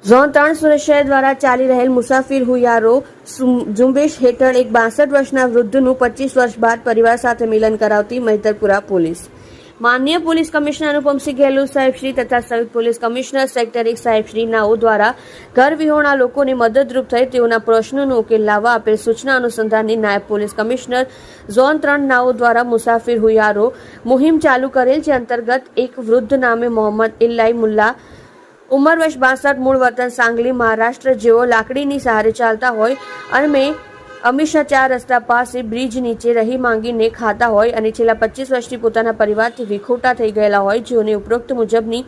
Zone 3 Surat શહેર દ્વારા ચાલી રહેલ મુસાફિર હુયારો ઝુંબેશ હેઠળ એક 62 વર્ષના વૃદ્ધનું 25 વર્ષ બાદ પરિવાર સાથે મિલન કરાવતી મહિધરપુરા પોલીસ માનનીય પોલીસ કમિશનર અનુપમસિંહ ગેહલોત સાહેબશ્રી તથા સંયુક્ત પોલીસ કમિશનર સેક્ટર 1 સાહેબશ્રી નાઓ દ્વારા ઘર વિહોણા લોકોને મદદરૂપ થઈ તેઓના પ્રશ્નોનો ઉકેલ લાવવા આપેલ સૂચના અનુસંધાનની નાયબ પોલીસ કમિશનર ઝોન 3 નાઓ દ્વારા મુસાફિર હુયારો મુહિમ ચાલુ કરેલ, જે અંતર્ગત એક વૃદ્ધ નામે મોહમ્મદ ઇલ્લાઈ મુલ્લા ઉંમર વર્ષ 62, મૂળ વતન સાંગલી મહારાષ્ટ્ર, જેઓ લાકડીની સહારે ચાલતા હોય અને હંમેશા 4 રસ્તા પાસે બ્રિજ નીચે રહી માંગીને ખાતા હોય અને છેલ્લા 25 વર્ષથી પોતાના પરિવારથી વિખૂટા થઈ ગયેલા હોય, જેઓને ઉપરોક્ત મુજબની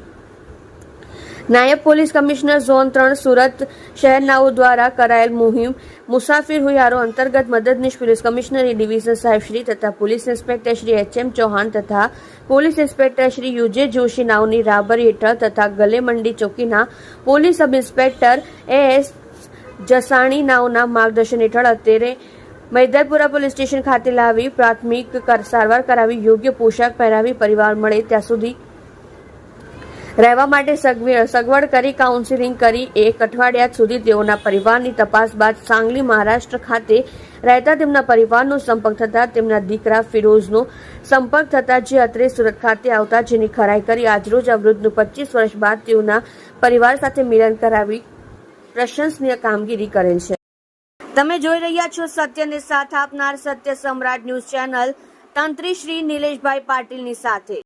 નાયબ પોલીસ કમિશનર ઝોન 3 સુરત શહેરનાઓ દ્વારા કરાયેલ મુહિમ મુસાફિર હુયારો અંતર્ગત મદદનીશ પોલીસ કમિશનર એ ડિવિઝન સાહેબશ્રી તથા police inspector Shri HM Chauhan તથા police inspector Shri UJ Joshi નાઓની રાહબરી હેઠળ તથા ગલે મંડી ચોકીના police sub inspector AS Jasani નાઓના માર્ગદર્શન હેઠળ અત્યારે મહિધરપુરા પોલીસ સ્ટેશન ખાતે લાવી પ્રાથમિક સારવાર કરાવી, યોગ્ય પોશાક પહેરાવી, પરિવાર મળે ત્યાં સુધી રહેવા માટે સગવડ કરી, કાઉન્સિલિંગ કરી 1 અઠવાડિયા સુધી તેઓના પરિવારની તપાસ બાદ સાંગલી મહારાષ્ટ્ર ખાતે રહેતા તેમના પરિવારનો સંપર્ક થતા તેમના દીકરા ફિરોઝનો સંપર્ક થતા જે અત્રે સુરત ખાતે આવતા જેની ખરાઈ કરી આજરોજ આ વૃદ્ધનું 25 વર્ષ બાદ તેઓના પરિવાર સાથે મિલન કરાવી પ્રશંસનીય કામગીરી કરેલ છે। તમે જોઈ રહ્યા છો સત્યને સાથ આપનાર સત્ય સમ્રાટ ન્યૂઝ ચેનલ તંત્રી શ્રી નિલેશભાઈ પાટીલની સાથે।